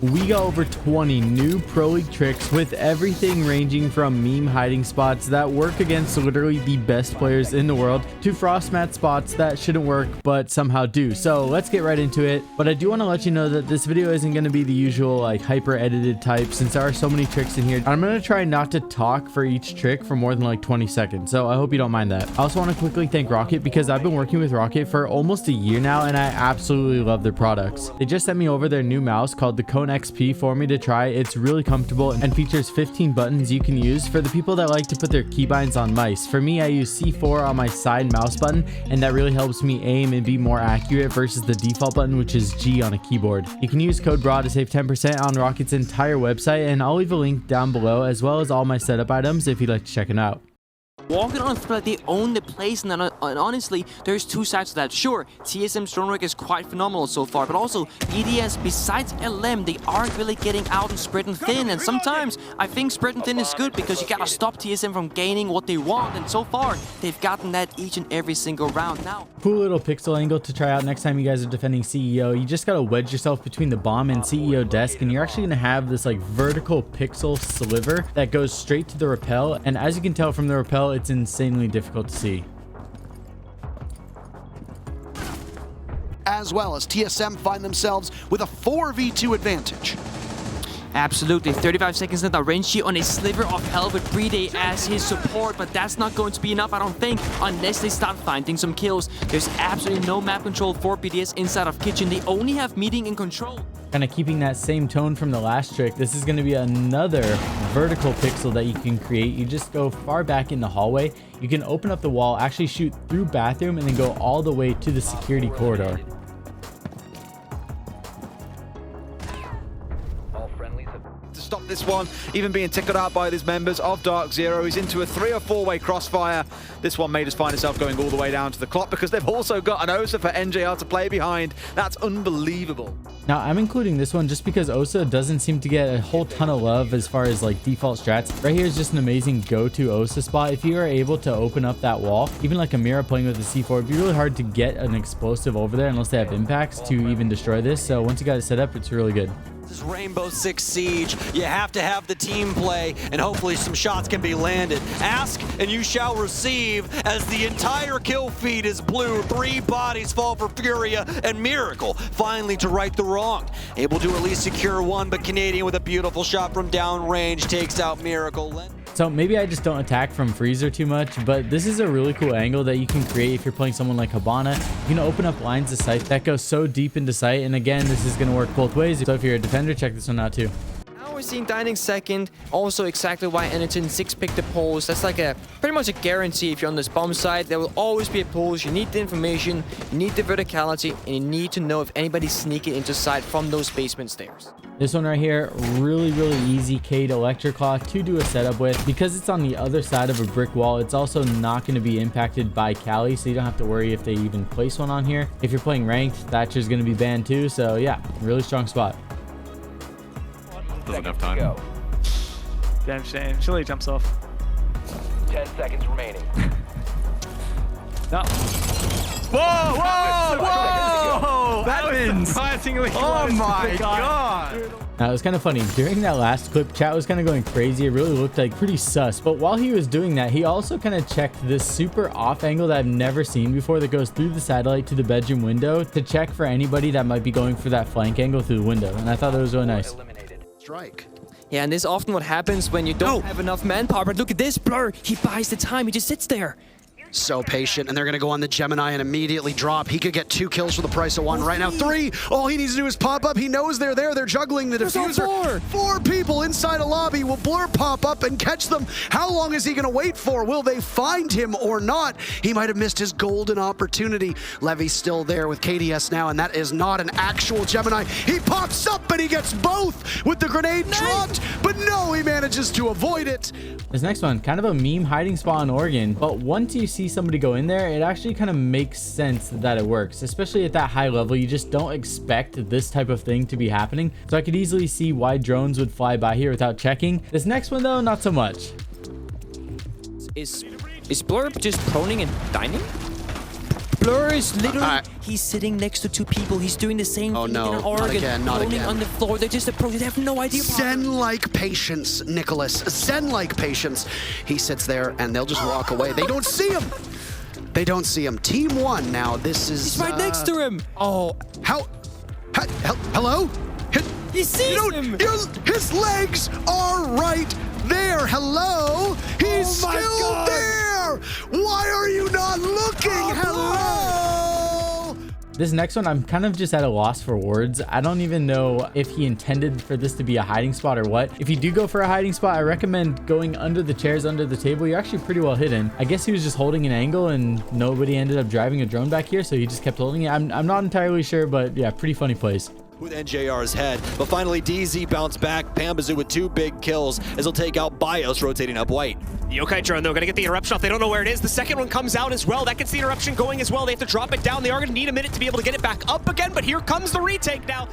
We got over 20 new Pro League tricks with everything ranging from meme hiding spots that work against literally the best players in the world to frost mat spots that shouldn't work but somehow do. So let's get right into it. But I do want to let you know that this video isn't going to be the usual like hyper edited type since there are so many tricks in here. I'm going to try not to talk for each trick for more than like 20 seconds. So I hope you don't mind that. I also want to quickly thank Rocket because I've been working with Rocket for almost a year now and I absolutely love their products. They just sent me over their new mouse called the Kone XP for me to try. It's really comfortable and features 15 buttons you can use for the people that like to put their keybinds on mice. For me, I use C4 on my side mouse button and that really helps me aim and be more accurate versus the default button, which is G on a keyboard. You can use code Brah to save 10% on Rocket's entire website, and I'll leave a link down below as well as all my setup items if you'd like to check it out. Walking on like they own the place, and honestly, there's two sides to that. Sure, TSM's drone work is quite phenomenal so far, but also EDS, besides LM, they aren't really getting out and spreading thin, and sometimes I think spreading thin is good because you gotta stop TSM from gaining what they want, and so far, they've gotten that each and every single round now. Cool little pixel angle to try out next time you guys are defending CEO. You just gotta wedge yourself between the bomb and CEO desk, and you're actually gonna have this like vertical pixel sliver that goes straight to the rappel, and as you can tell from the rappel, it's insanely difficult to see. As well as TSM find themselves with a 4v2 advantage. Absolutely, 35 seconds left. Renchi on a sliver of hell with Brah as his support, but that's not going to be enough, I don't think, unless they start finding some kills. There's absolutely no map control for BDS inside of Kitchen. They only have meeting and control. Kind of keeping that same tone from the last trick, this is going to be another vertical pixel that you can create. You just go far back in the hallway. You can open up the wall, actually shoot through bathroom, and then go all the way to the security corridor. To stop this one, even being tickled out by these members of Dark Zero. He's into a 3 or 4 way crossfire. This one made us find himself going all the way down to the clock because they've also got an OSA for NJR to play behind. That's unbelievable. Now I'm including this one just because OSA doesn't seem to get a whole ton of love as far as like default strats. Right here is just an amazing go-to OSA spot. If you are able to open up that wall, even like a Mira playing with the C4, it'd be really hard to get an explosive over there unless they have impacts to even destroy this. So once you got it set up, it's really good. This is Rainbow Six Siege. You have to have the team play, and hopefully some shots can be landed. Ask, and you shall receive, as the entire kill feed is blue. 3 bodies fall for Furia, and Miracle finally to right the wrong. Able to at least secure one, but Canadian with a beautiful shot from downrange takes out Miracle. So maybe I just don't attack from freezer too much, but this is a really cool angle that you can create if you're playing someone like Habana. You can open up lines of sight that go so deep into sight, and again, this is going to work both ways. So if you're a defender, check this one out too. Now we're seeing Dining second, also exactly why Enerton 6 picked the pulse. That's like a pretty much a guarantee if you're on this bomb side. There will always be a pulse. You need the information, you need the verticality, and you need to know if anybody's sneaking into sight from those basement stairs. This one right here, really easy Cade Electroclaw to do a setup with. Because it's on the other side of a brick wall, it's also not going to be impacted by Cali, so you don't have to worry if they even place one on here. If you're playing ranked, Thatcher's going to be banned too, so yeah, really strong spot. Doesn't have time. Damn shame. Chili jumps off. 10 seconds remaining. No. Whoa! Whoa! Whoa! That wins! Oh my god! Now, it was kind of funny. During that last clip, chat was kind of going crazy. It really looked like pretty sus. But while he was doing that, he also kind of checked this super off angle that I've never seen before that goes through the satellite to the bedroom window to check for anybody that might be going for that flank angle through the window. And I thought that was really nice. Strike. Yeah, and this is often what happens when you don't have enough manpower. But look at this, Blur. He buys the time. He just sits there. So patient, and they're going to go on the Gemini and immediately drop. He could get 2 kills for the price of 1 right now. 3! All he needs to do is pop up. He knows they're there. They're juggling the diffuser. 4 people inside a lobby. Will Blur pop up and catch them? How long is he going to wait for? Will they find him or not? He might have missed his golden opportunity. Levy's still there with KDS now, and that is not an actual Gemini. He pops up, and he gets both with the grenade dropped, but no, he manages to avoid it. This next one, kind of a meme hiding spot on Oregon, but once you see somebody go in there, it actually kind of makes sense that it works, especially at that high level. You just don't expect this type of thing to be happening, so I could easily see why drones would fly by here without checking. This next one though, not so much. Is Blurb just proning and dining? Blur is literally, he's sitting next to two people. He's doing the same thing in an Oregon, rolling on the floor. They're just approaching. They have no idea. Zen-like patience, Nicholas. Zen-like patience. He sits there, and they'll just walk away. They don't see him. They don't see him. Team 1 now. This is... He's right next to him. Oh. Hello? He sees him. His legs are right there. Hello? He's still there. Why are you not looking? Hello? This next one, I'm kind of just at a loss for words. I don't even know if he intended for this to be a hiding spot or what. If you do go for a hiding spot, I recommend going under the chairs, under the table. You're actually pretty well hidden. I guess he was just holding an angle and nobody ended up driving a drone back here, so he just kept holding it. I'm not entirely sure, but yeah, pretty funny place. With NJR's head, but finally DZ bounced back. Pambazu with 2 big kills as he'll take out Bios, rotating up white. The Yokai drone, though, gonna get the interruption off. They don't know where it is. The second one comes out as well. That gets the interruption going as well. They have to drop it down. They are gonna need a minute to be able to get it back up again, but here comes the retake now.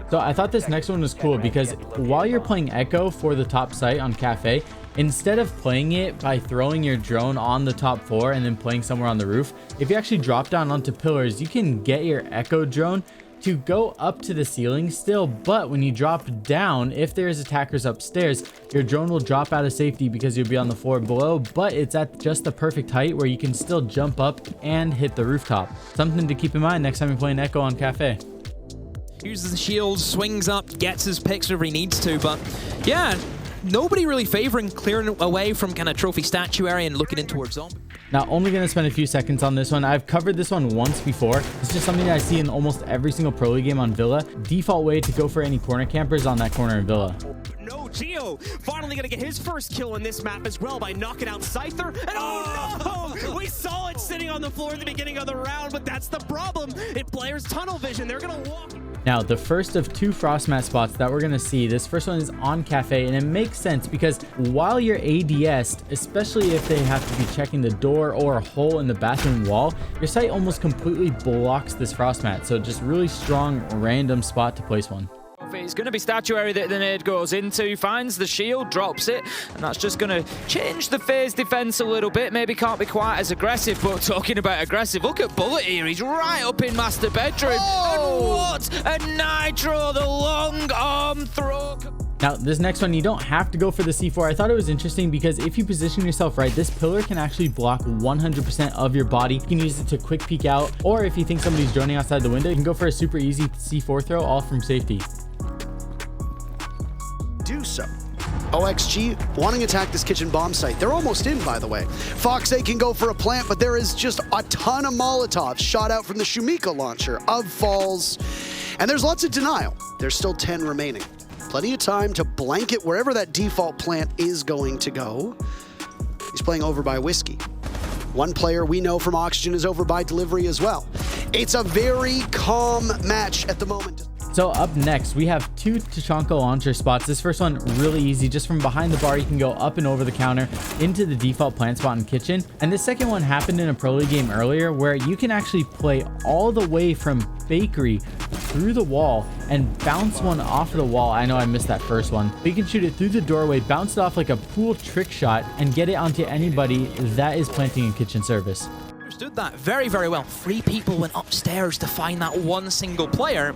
So I thought this next one was cool because while you're playing Echo for the top site on Cafe, instead of playing it by throwing your drone on the top floor and then playing somewhere on the roof, if you actually drop down onto pillars, you can get your Echo drone to go up to the ceiling still, but when you drop down, if there's attackers upstairs, your drone will drop out of safety because you'll be on the floor below, but it's at just the perfect height where you can still jump up and hit the rooftop. Something to keep in mind next time you're playing Echo on Cafe. Uses the shield, swings up, gets his picks whenever he needs to, but yeah, nobody really favoring clearing away from kind of trophy statuary and looking in towards zombie. Now, only going to spend a few seconds on this one. I've covered this one once before. It's just something that I see in almost every single Pro League game on Villa. Default way to go for any corner campers on that corner in Villa. No, Geo finally gonna get his first kill in this map as well by knocking out Scyther. And oh no! We saw it sitting on the floor at the beginning of the round, but that's the problem. It players tunnel vision. They're gonna walk. Now, the first of 2 frost mat spots that we're going to see, this first one is on Cafe, and it makes sense because while you're ADS'd, especially if they have to be checking the door or a hole in the bathroom wall, your site almost completely blocks this frost mat. So just really strong, random spot to place one. It's going to be statuary that the nade goes into, finds the shield, drops it, and that's just going to change the phase defense a little bit. Maybe can't be quite as aggressive, but talking about aggressive, look at Bullet here. He's right up in master bedroom. Oh! And what a nitro, the long arm throw. Now, this next one, you don't have to go for the C4. I thought it was interesting because if you position yourself right, this pillar can actually block 100% of your body. You can use it to quick peek out, or if you think somebody's droning outside the window, you can go for a super easy C4 throw, all from safety. Do so. OXG wanting to attack this kitchen bomb site. They're almost in, by the way. Fox 8 can go for a plant, but there is just a ton of Molotovs shot out from the Shumika launcher of Falls. And there's lots of denial. There's still 10 remaining. Plenty of time to blanket wherever that default plant is going to go. He's playing over by Whiskey. One player we know from Oxygen is over by Delivery as well. It's a very calm match at the moment. So up next, we have 2 Tachanka launcher spots. This first one, really easy. Just from behind the bar, you can go up and over the counter into the default plant spot in kitchen. And this second one happened in a Pro League game earlier where you can actually play all the way from bakery through the wall and bounce one off of the wall. I know I missed that first one, but you can shoot it through the doorway, bounce it off like a pool trick shot, and get it onto anybody that is planting in kitchen service. Understood that very, very well. 3 people went upstairs to find that one single player.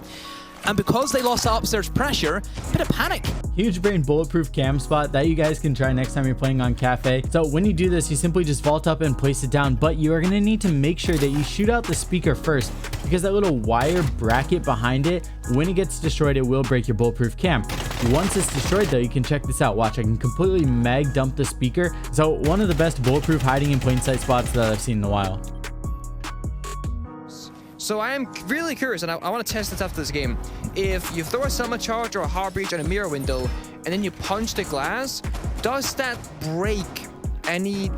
And because they lost that upstairs pressure, a bit of panic. Huge brain bulletproof cam spot that you guys can try next time you're playing on Cafe. So when you do this, you simply just vault up and place it down, but you are going to need to make sure that you shoot out the speaker first because that little wire bracket behind it, when it gets destroyed, it will break your bulletproof cam. Once it's destroyed though, you can check this out. Watch, I can completely mag dump the speaker. So one of the best bulletproof hiding in plain sight spots that I've seen in a while. So I am really curious, and I want to test this after this game. If you throw a summer charge or a hard breach on a mirror window, and then you punch the glass, does that break any,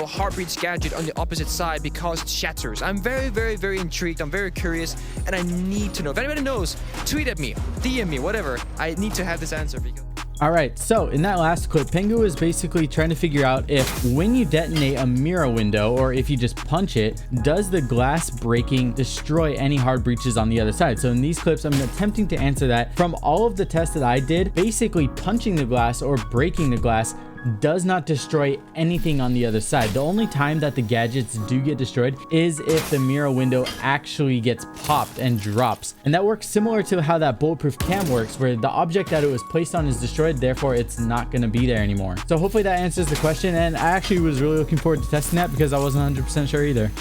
hard breach gadget on the opposite side because it shatters? I'm very, very, very intrigued. I'm very curious, and I need to know. If anybody knows, tweet at me, DM me, whatever. I need to have this answer because... All right, so in that last clip, Pengu is basically trying to figure out if when you detonate a mirror window or if you just punch it, does the glass breaking destroy any hard breaches on the other side? So in these clips, I'm attempting to answer that. From all of the tests that I did, basically punching the glass or breaking the glass does not destroy anything on the other side. The only time that the gadgets do get destroyed is if the mirror window actually gets popped and drops. And that works similar to how that bulletproof cam works, where the object that it was placed on is destroyed, therefore it's not going to be there anymore. So hopefully that answers the question, and I actually was really looking forward to testing that because I wasn't 100% sure either.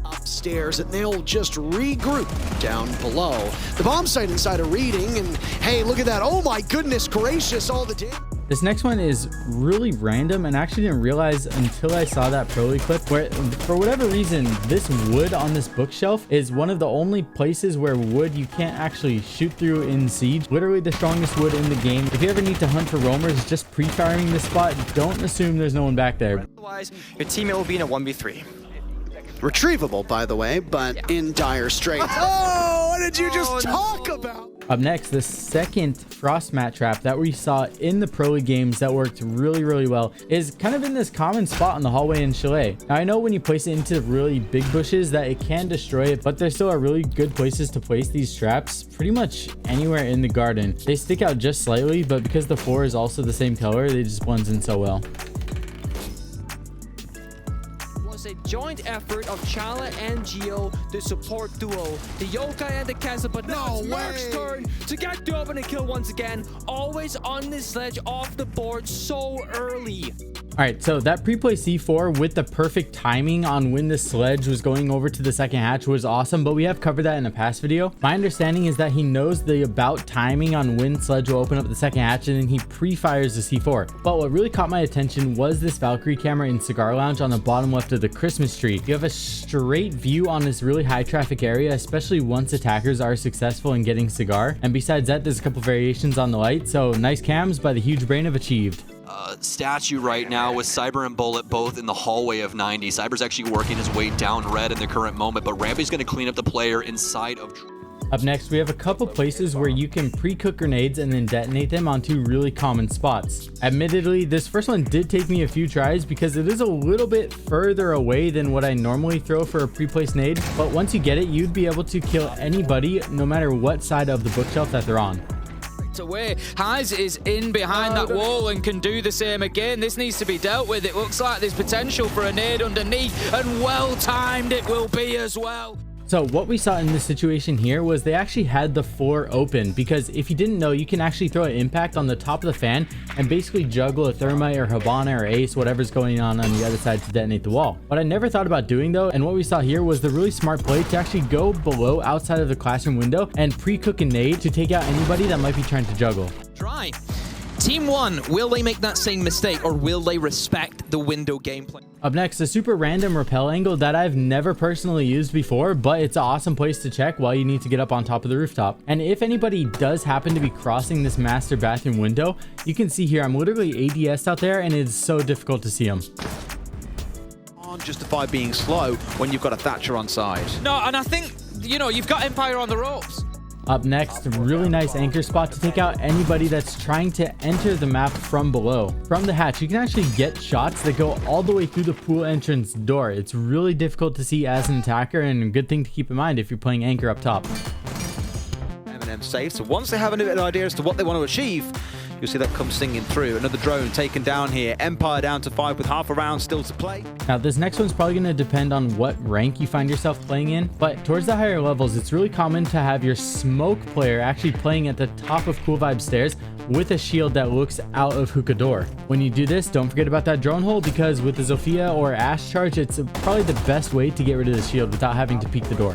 Upstairs, and they'll just regroup down below. The bomb site inside of reading, and hey, look at that. Oh my goodness gracious, all the damage. This next one is really random, and I actually didn't realize until I saw that Pro League clip where, for whatever reason, this wood on this bookshelf is one of the only places where wood you can't actually shoot through in Siege. Literally the strongest wood in the game. If you ever need to hunt for roamers, just pre-firing this spot, don't assume there's no one back there. Otherwise, your teammate will be in a 1v3. Retrievable, by the way, but in dire straits. Oh, what did you just talk about? Up next, the second frost mat trap that we saw in the Pro League games that worked really well is kind of in this common spot in the hallway in Chalet. Now, I know when you place it into really big bushes that it can destroy it, but there still are really good places to place these traps pretty much anywhere in the garden. They stick out just slightly, but because the floor is also the same color, they just blend in so well. A joint effort of Chala and Geo, the support duo, the Yokai and the Castle, but now it's Mark's turn to get the opening kill once again, always on this sledge off the board so early. All right, so that pre-play C4 with the perfect timing on when the sledge was going over to the second hatch was awesome, but we have covered that in a past video. My understanding is that he knows the about timing on when sledge will open up the second hatch, and then he pre-fires the C4. But what really caught my attention was this Valkyrie camera in Cigar Lounge on the bottom left of the Christmas tree. You have a straight view on this really high traffic area, especially once attackers are successful in getting Cigar. And besides that, there's a couple variations on the light, so nice cams by the huge brain of Achieved. Statue right now with Cyber and Bullet both in the hallway of 90. Cyber's actually working his way down red in the current moment, but Rampy's going to clean up the player inside of... Up next, we have a couple places where you can pre-cook grenades and then detonate them onto really common spots. Admittedly, this first one did take me a few tries because it is a little bit further away than what I normally throw for a pre-placed nade, but once you get it, you'd be able to kill anybody no matter what side of the bookshelf that they're on. Away. Highs is in behind that wall and can do the same again. This needs to be dealt with. It looks like there's potential for a nade underneath, and well timed it will be as well. So what we saw in this situation here was they actually had the floor open, because if you didn't know, you can actually throw an impact on the top of the fan and basically juggle a thermite or Habana or ace, whatever's going on the other side, to detonate the wall. What I never thought about doing though, and what we saw here, was the really smart play to actually go below outside of the classroom window and pre-cook a nade to take out anybody that might be trying to juggle. Try. Team 1, will they make that same mistake, or will they respect the window gameplay? Up next, a super random rappel angle that I've never personally used before, but it's an awesome place to check while you need to get up on top of the rooftop. And if anybody does happen to be crossing this master bathroom window, you can see here I'm literally ADS out there, and it's so difficult to see them. Can't justify being slow when you've got a Thatcher on side. No, and I think, you know, you've got Empire on the ropes. Up next, a really nice anchor spot to take out anybody that's trying to enter the map from below. From the hatch, you can actually get shots that go all the way through the pool entrance door. It's really difficult to see as an attacker, and a good thing to keep in mind if you're playing anchor up top. M&M safe, so once they have an idea as to what they want to achieve, you'll see that come singing through. Another drone taken down here. Empire down to 5 with half a round still to play. Now, this next one's probably going to depend on what rank you find yourself playing in, but towards the higher levels, it's really common to have your smoke player actually playing at the top of Cool Vibe stairs with a shield that looks out of Hookah door. When you do this, don't forget about that drone hole, because with the Zofia or Ash charge, it's probably the best way to get rid of the shield without having to peek the door.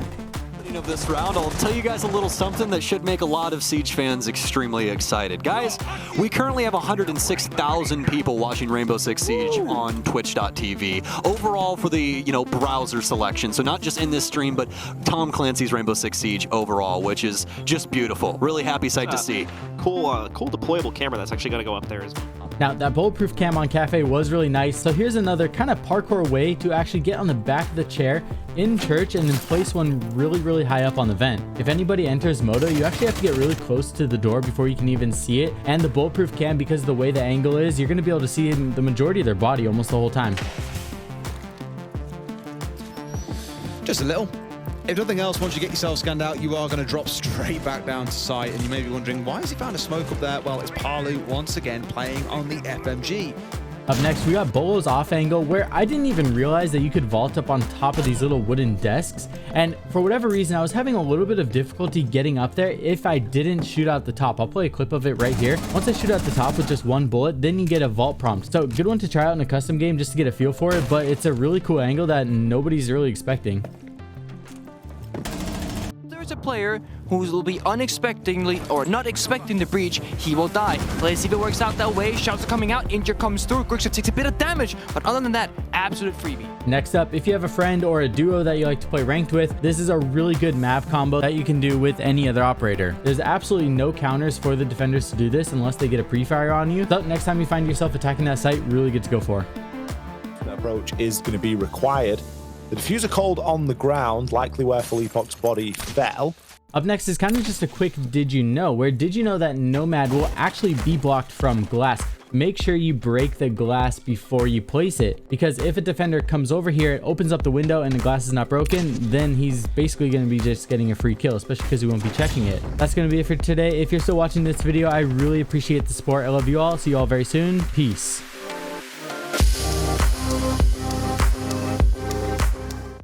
Of this round, I'll tell you guys a little something that should make a lot of Siege fans extremely excited. Guys, we currently have 106,000 people watching Rainbow Six Siege on twitch.tv. Overall for the, browser selection. So not just in this stream, but Tom Clancy's Rainbow Six Siege overall, which is just beautiful. Really happy sight to see. Cool deployable camera that's actually going to go up there as well. Now, that bulletproof cam on Cafe was really nice, so here's another kind of parkour way to actually get on the back of the chair in church and then place one really high up on the vent. If anybody enters Moto, you actually have to get really close to the door before you can even see it, and the bulletproof cam, because of the way the angle is, you're going to be able to see the majority of their body almost the whole time. Just a little. If nothing else, once you get yourself scanned out, you are going to drop straight back down to site, and you may be wondering, why has he found a smoke up there? Well, it's Palu once again playing on the FMG. Up next, we got Beaulo's off angle, where I didn't even realize that you could vault up on top of these little wooden desks. And for whatever reason, I was having a little bit of difficulty getting up there if I didn't shoot out the top. I'll play a clip of it right here. Once I shoot out the top with just one bullet, then you get a vault prompt. So good one to try out in a custom game just to get a feel for it, but it's a really cool angle that nobody's really expecting. There's a player who will be unexpectedly or not expecting the breach, he will die. Let's see if it works out that way. Shots are coming out, Injure comes through, Quickshot takes a bit of damage, but other than that, absolute freebie. Next up, if you have a friend or a duo that you like to play ranked with, this is a really good Mav combo that you can do with any other operator. There's absolutely no counters for the defenders to do this unless they get a pre-fire on you. So next time you find yourself attacking that site, really good to go for. That approach is going to be required. The diffuser cold on the ground, likely where Filipok's body fell. Up next is kind of just a quick did you know, where did you know that Nomad will actually be blocked from glass? Make sure you break the glass before you place it, because if a defender comes over here, it opens up the window and the glass is not broken, then he's basically going to be just getting a free kill, especially because he won't be checking it. That's going to be it for today. If you're still watching this video, I really appreciate the support. I love you all. See you all very soon. Peace.